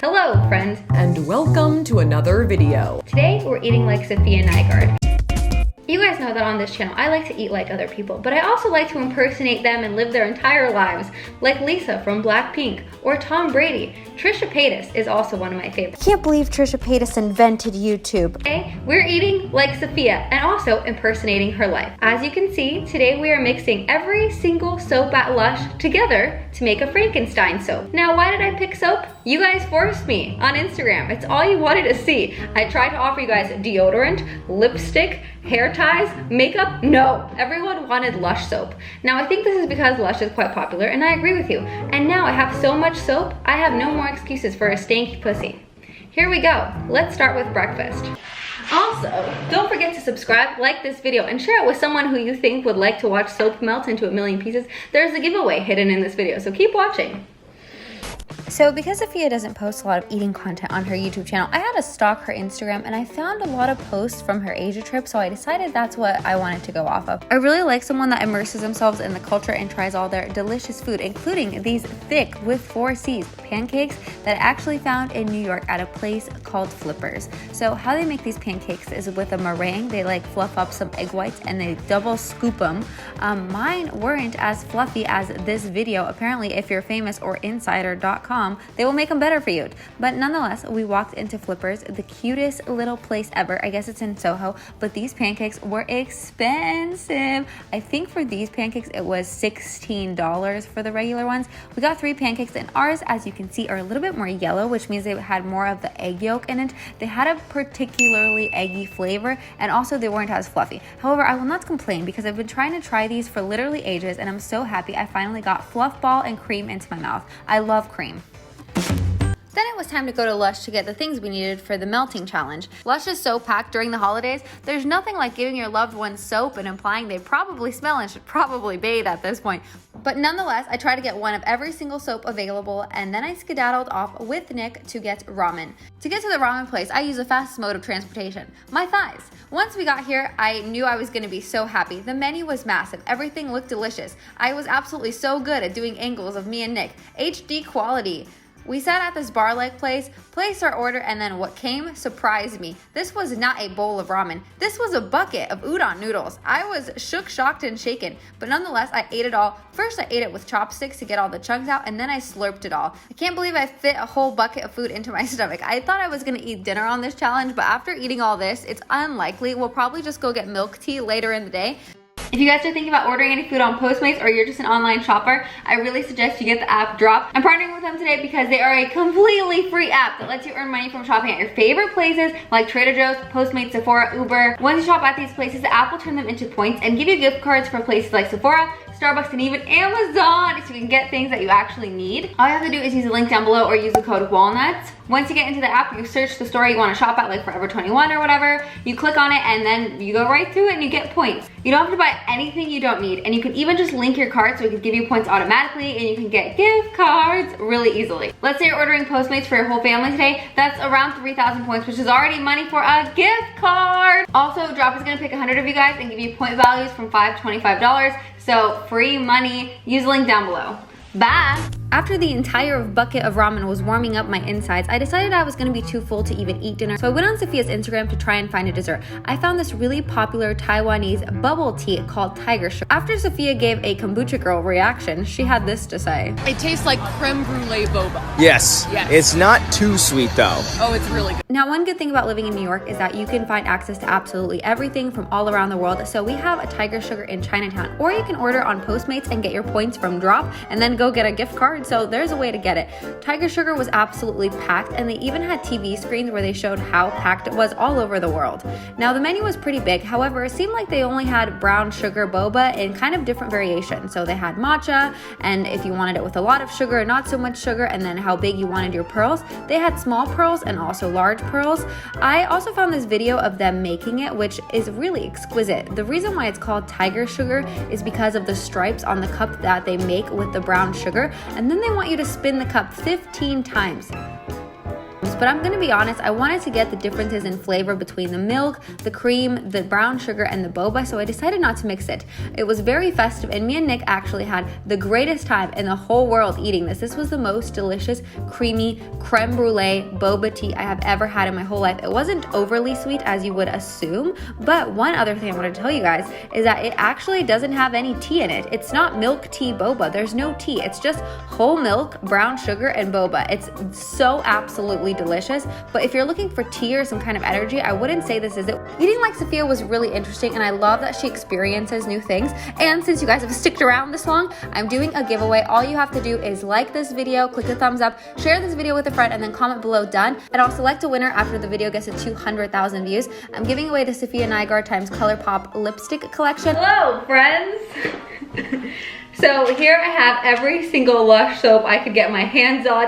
Hello, friends. And welcome to another video. Today, we're eating like Safiya Nygaard. You guys know that on this channel, I like to eat like other people, but I also like to impersonate them and live their entire lives, like Lisa from Blackpink or Tom Brady. Trisha Paytas is also one of my favorites. I can't believe Trisha Paytas invented YouTube. Today, we're eating like Safiya and also impersonating her life. As you can see, today we are mixing every single soap at Lush together to make a Frankenstein soap. Now, why did I pick soap? You guys forced me on Instagram. It's all you wanted to see. I tried to offer you guys deodorant, lipstick, hair ties, makeup. No, everyone wanted Lush soap. Now, I think this is because Lush is quite popular, and I agree with you. And now I have so much soap, I have no more excuses for a stanky pussy. Here we go. Let's start with breakfast. Also, don't forget to subscribe, like this video, and share it with someone who you think would like to watch soap melt into a million pieces. There's a giveaway hidden in this video, so keep watching. So because Safiya doesn't post a lot of eating content on her YouTube channel, I had to stalk her Instagram and I found a lot of posts from her Asia trip, so I decided that's what I wanted to go off of. I really like someone that immerses themselves in the culture and tries all their delicious food, including these thick with 4 C's pancakes that I actually found in New York at a place called Flippers. So how they make these pancakes is with a meringue. They like fluff up some egg whites and they double scoop them. Mine weren't as fluffy as this video. Apparently, if you're famous or insider.com, they will make them better for you. But nonetheless, we walked into Flippers, the cutest little place ever. I guess it's in Soho, but these pancakes were expensive. I think for these pancakes, it was $16 for the regular ones. We got 3 pancakes, and ours, as you can see, are a little bit more yellow, which means they had more of the egg yolk in it. They had a particularly eggy flavor, and also they weren't as fluffy. However, I will not complain because I've been trying to try these for literally ages, and I'm so happy I finally got fluff ball and cream into my mouth. I love cream. Then it was time to go to Lush to get the things we needed for the melting challenge. Lush is so packed during the holidays, there's nothing like giving your loved ones soap and implying they probably smell and should probably bathe at this point. But nonetheless, I tried to get one of every single soap available, and then I skedaddled off with Nick to get ramen. To get to the ramen place, I used the fastest mode of transportation, my thighs. Once we got here, I knew I was gonna be so happy. The menu was massive, everything looked delicious. I was absolutely so good at doing angles of me and Nick, HD quality. We sat at this bar-like place, placed our order, and then what came surprised me. This was not a bowl of ramen. This was a bucket of udon noodles. I was shook, shocked, and shaken, but nonetheless, I ate it all. First, I ate it with chopsticks to get all the chunks out, and then I slurped it all. I can't believe I fit a whole bucket of food into my stomach. I thought I was gonna eat dinner on this challenge, but after eating all this, it's unlikely. We'll probably just go get milk tea later in the day. If you guys are thinking about ordering any food on Postmates or you're just an online shopper, I really suggest you get the app Drop. I'm partnering with them today because they are a completely free app that lets you earn money from shopping at your favorite places like Trader Joe's, Postmates, Sephora, Uber. Once you shop at these places, the app will turn them into points and give you gift cards for places like Sephora, Starbucks, and even Amazon, so you can get things that you actually need. All you have to do is use the link down below or use the code WALNUTS. Once you get into the app, you search the store you want to shop at, like Forever 21 or whatever. You click on it and then you go right through it and you get points. You don't have to buy anything you don't need, and you can even just link your card so it can give you points automatically, and you can get gift cards really easily. Let's say you're ordering Postmates for your whole family today. That's around 3,000 points, which is already money for a gift card. Also, Drop is gonna pick 100 of you guys and give you point values from $5 to $25. So free money. Use the link down below. Bye. After the entire bucket of ramen was warming up my insides, I decided I was gonna be too full to even eat dinner. So I went on Safiya's Instagram to try and find a dessert. I found this really popular Taiwanese bubble tea called Tiger Sugar. After Safiya gave a kombucha girl reaction, she had this to say. It tastes like creme brulee boba. Yes. It's not too sweet though. Oh, it's really good. Now, one good thing about living in New York is that you can find access to absolutely everything from all around the world. So we have a Tiger Sugar in Chinatown, or you can order on Postmates and get your points from Drop and then go get a gift card. So there's a way to get it. Tiger Sugar was absolutely packed, and they even had TV screens where they showed how packed it was all over the world. Now, the menu was pretty big. However, it seemed like they only had brown sugar boba in kind of different variations. So they had matcha, and if you wanted it with a lot of sugar, not so much sugar, and then how big you wanted your pearls. They had small pearls and also large pearls. I also found this video of them making it, which is really exquisite. The reason why it's called Tiger Sugar is because of the stripes on the cup that they make with the brown sugar, and then they want you to spin the cup 15 times. but I'm gonna be honest, I wanted to get the differences in flavor between the milk, the cream, the brown sugar, and the boba, so I decided not to mix it. It was very festive, and me and Nick actually had the greatest time in the whole world eating this. This was the most delicious, creamy, creme brulee boba tea I have ever had in my whole life. It wasn't overly sweet as you would assume, but one other thing I wanted to tell you guys is that it actually doesn't have any tea in it. It's not milk tea boba. There's no tea. It's just whole milk, brown sugar, and boba. It's so absolutely delicious, but if you're looking for tea or some kind of energy, I wouldn't say this is it. Eating like Safiya was really interesting, and I love that she experiences new things. And since you guys have sticked around this long, I'm doing a giveaway. All you have to do is like this video, click the thumbs up, share this video with a friend, and then comment below done, and I'll select a winner after the video gets to 200,000 views. I'm giving away the Safiya Nygaard times ColourPop lipstick collection. Hello, friends. So here I have every single Lush soap I could get my hands on.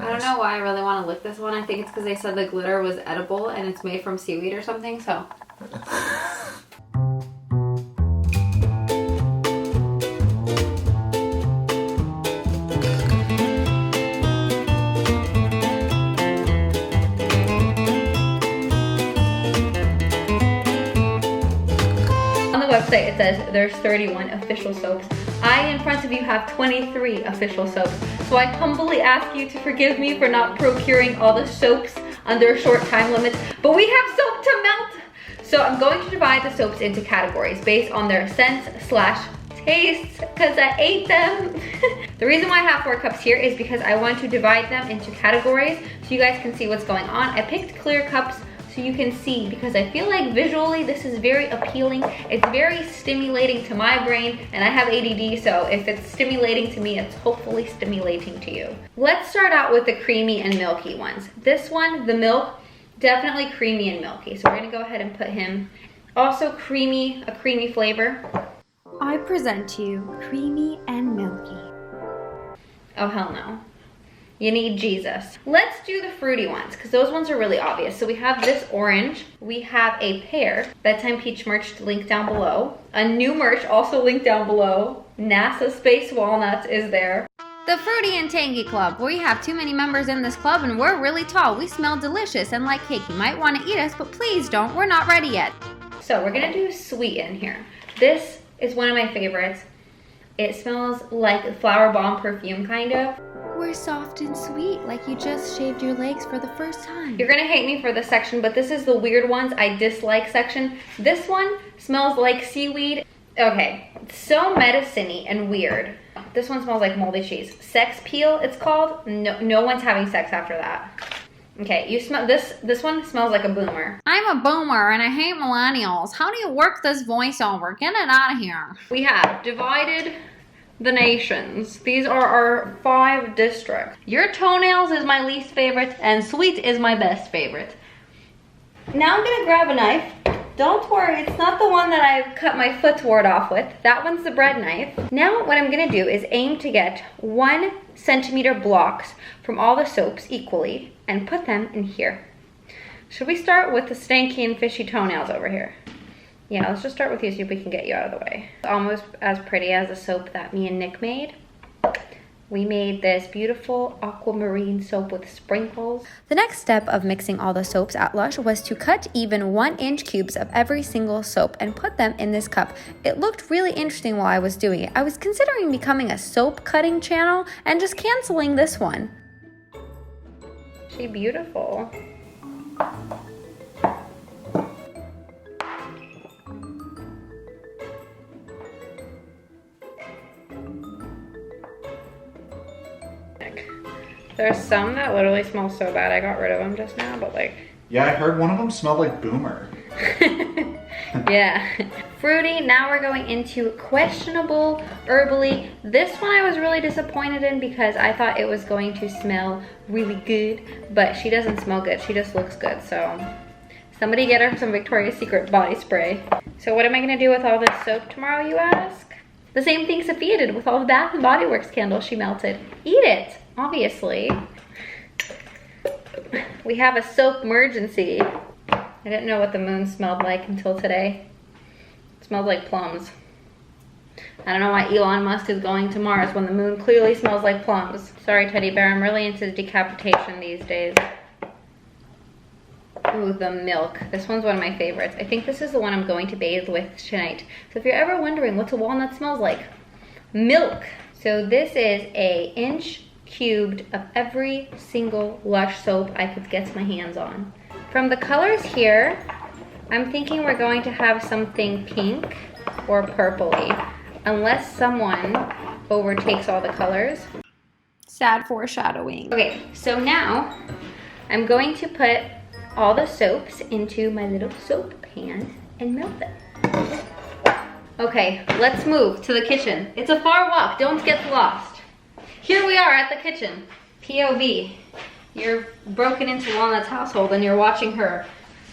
I don't know why I really want to lick this one. I think it's because they said the glitter was edible and it's made from seaweed or something, so. Website it says there's 31 official soaps. I in front of you have 23 official soaps, so I humbly ask you to forgive me for not procuring all the soaps under short time limits, but we have soap to melt. So I'm going to divide the soaps into categories based on their scents / tastes, because I ate them. The reason why I have 4 cups here is because I want to divide them into categories so you guys can see what's going on. I picked clear cups so you can see, because I feel like visually this is very appealing. It's very stimulating to my brain, and I have ADD, so if it's stimulating to me, it's hopefully stimulating to you. Let's start out with the creamy and milky ones. This one, the milk, definitely creamy and milky. So we're gonna go ahead and put him. Also creamy, a creamy flavor. I present to you creamy and milky. Oh, hell no. You need Jesus. Let's do the fruity ones, because those ones are really obvious. So we have this orange, we have a pear, Bedtime Peach merch linked down below, a new merch also linked down below, NASA Space Walnuts is there. The Fruity and Tangy Club. We have too many members in this club and we're really tall. We smell delicious and like cake. You might want to eat us, but please don't. We're not ready yet. So we're gonna do sweet in here. This is one of my favorites. It smells like Flower Bomb perfume, kind of. We're soft and sweet, like you just shaved your legs for the first time. You're gonna hate me for this section, but this is the weird ones I dislike section. This one smells like seaweed. Okay, so medicine-y and weird. This one smells like moldy cheese. Sex peel, it's called. No one's having sex after that. Okay, you smell this one smells like a boomer. I'm a boomer and I hate millennials. How do you work this voiceover? Get it out of here. We have divided the nations. These are our 5 districts. Your toenails is my least favorite and sweet is my best favorite. Now I'm gonna grab a knife. Don't worry, it's not the one that I've cut my footward off with. That one's the bread knife. Now what I'm gonna do is aim to get 1 centimeter blocks from all the soaps equally and put them in here. Should we start with the stanky and fishy toenails over here? Yeah, let's just start with you so we can get you out of the way. It's almost as pretty as the soap that me and Nick made. We made this beautiful aquamarine soap with sprinkles. The next step of mixing all the soaps at Lush was to cut even 1-inch cubes of every single soap and put them in this cup. It looked really interesting while I was doing it. I was considering becoming a soap cutting channel and just canceling this one. She's beautiful. There's some that literally smell so bad I got rid of them just now, but like... Yeah, I heard one of them smelled like Boomer. Yeah. Fruity, now we're going into questionable herbally. This one I was really disappointed in because I thought it was going to smell really good, but she doesn't smell good, she just looks good, so... Somebody get her some Victoria's Secret body spray. So what am I gonna do with all this soap tomorrow, you ask? The same thing Safiya did with all the Bath & Body Works candles she melted. Eat it! Obviously. We have a soap emergency. I didn't know what the moon smelled like until today. It smelled like plums. I don't know why Elon Musk is going to Mars when the moon clearly smells like plums. Sorry, teddy bear, I'm really into decapitation these days. Ooh, the milk. This one's one of my favorites. I think this is the one I'm going to bathe with tonight. So if you're ever wondering what's a walnut smells like, milk. So this is a inch cubed of every single Lush soap I could get my hands on. From the colors here, I'm thinking we're going to have something pink or purpley, unless someone overtakes all the colors. Sad foreshadowing. Okay, so now I'm going to put all the soaps into my little soap pan and melt them. Okay, let's move to the kitchen. It's a far walk, don't get lost. Here we are at the kitchen. POV. You're broken into Walnut's household and you're watching her.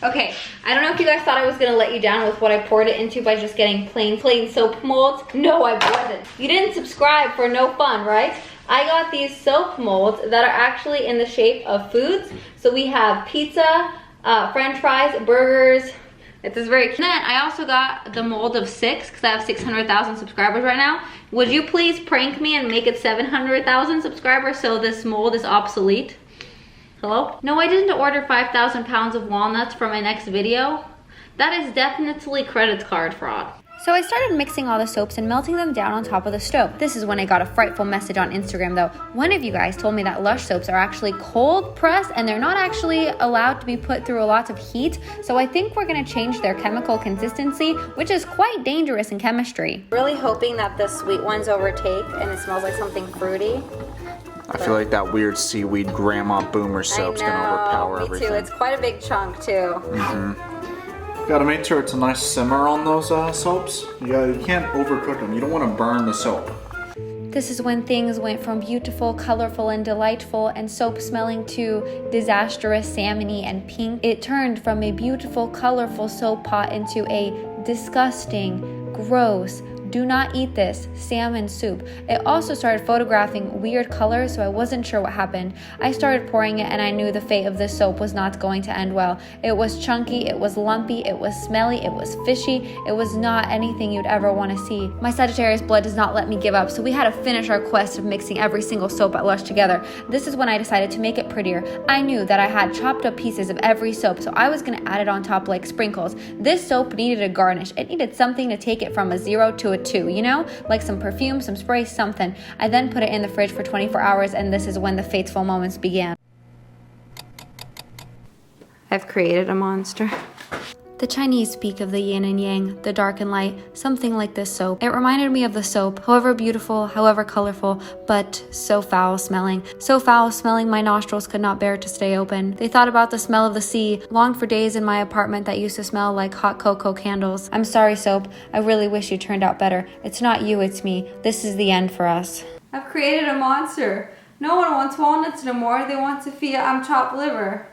Okay, I don't know if you guys thought I was gonna let you down with what I poured it into by just getting plain soap molds. No, I wasn't. You didn't subscribe for no fun, right? I got these soap molds that are actually in the shape of foods. So we have pizza, French fries, burgers. It is very cute. And then I also got the mold of 6 because I have 600,000 subscribers right now. Would you please prank me and make it 700,000 subscribers so this mold is obsolete? Hello? No, I didn't order 5,000 pounds of walnuts for my next video. That is definitely credit card fraud. So I started mixing all the soaps and melting them down on top of the stove. This is when I got a frightful message on Instagram though. One of you guys told me that Lush soaps are actually cold pressed and they're not actually allowed to be put through a lot of heat. So I think we're gonna change their chemical consistency, which is quite dangerous in chemistry. Really hoping that the sweet ones overtake and it smells like something fruity. I feel like that weird seaweed grandma boomer soap's gonna overpower everything. Me too, it's quite a big chunk too. Gotta make sure it's a nice simmer on those soaps. You can't overcook them. You don't want to burn the soap. This is when things went from beautiful, colorful, and delightful and soap smelling to disastrous, salmony, and pink. It turned from a beautiful, colorful soap pot into a disgusting, gross, do not eat this salmon soup. It also started photographing weird colors, so I wasn't sure what happened. I started pouring it and I knew the fate of this soap was not going to end well. It was chunky, it was lumpy, it was smelly, it was fishy. It was not anything you'd ever want to see. My Sagittarius blood does not let me give up, so we had to finish our quest of mixing every single soap at Lush together. This is when I decided to make it prettier. I knew that I had chopped up pieces of every soap, so I was going to add it on top like sprinkles. This soap needed a garnish. It needed something to take it from a 0 to a 2, you know? Like some perfume, some spray, something. I then put it in the fridge for 24 hours and this is when the fateful moments began. I've created a monster. The Chinese speak of the yin and yang, the dark and light, something like this soap. It reminded me of the soap, however beautiful, however colorful, but so foul smelling. So foul smelling my nostrils could not bear to stay open. They thought about the smell of the sea, longed for days in my apartment that used to smell like hot cocoa candles. I'm sorry, soap. I really wish you turned out better. It's not you, it's me. This is the end for us. I've created a monster. No one wants walnuts no more. They want Safiya, I'm chopped liver.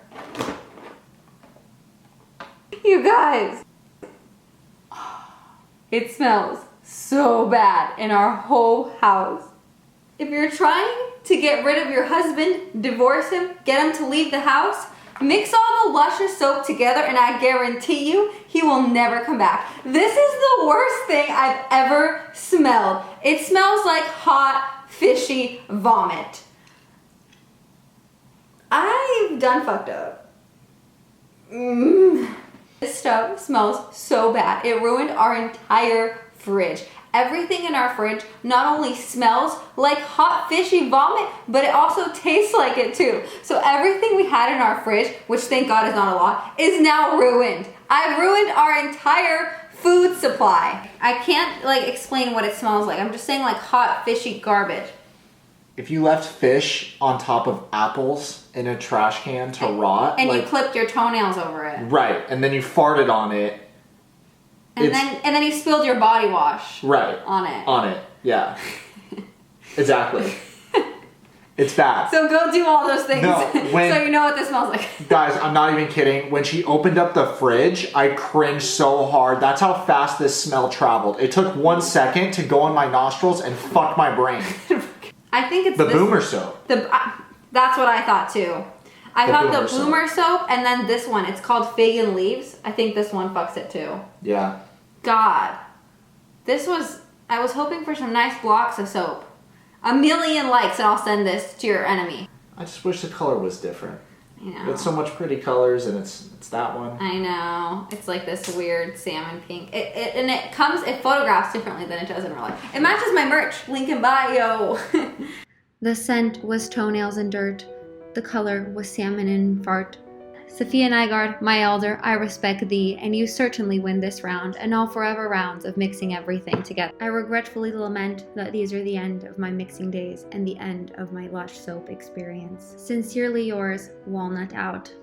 You guys, it smells so bad in our whole house. If you're trying to get rid of your husband, divorce him, get him to leave the house, mix all the Luscious soap together and I guarantee you, he will never come back. This is the worst thing I've ever smelled. It smells like hot, fishy vomit. I've done fucked up. This stuff smells so bad. It ruined our entire fridge. Everything in our fridge not only smells like hot fishy vomit, but it also tastes like it too. So everything we had in our fridge, which thank God is not a lot, is now ruined. I ruined our entire food supply. I can't like explain what it smells like. I'm just saying like hot fishy garbage. If you left fish on top of apples in a trash can to rot, and like, you clipped your toenails over it, right, and then you farted on it, and then you spilled your body wash, right, on it, yeah, exactly. It's bad. So go do all those things, no, so you know what this smells like. Guys, I'm not even kidding. When she opened up the fridge, I cringed so hard. That's how fast this smell traveled. It took 1 second to go in my nostrils and fuck my brain. I think it's the boomer soap. That's what I thought too. I thought the boomer soap and then this one. It's called Fig and Leaves. I think this one fucks it too. Yeah. God. This was I was hoping for some nice blocks of soap. 1,000,000 likes and I'll send this to your enemy. I just wish the color was different. I know. It's so much pretty colors, and it's that one. I know. It's like this weird salmon pink. It photographs differently than it does in real life. It matches my merch. Link in bio. The scent was toenails and dirt. The color was salmon and fart. Safiya Nygaard, my elder, I respect thee, and you certainly win this round, and all forever rounds of mixing everything together. I regretfully lament that these are the end of my mixing days and the end of my Lush soap experience. Sincerely yours, Walnut out.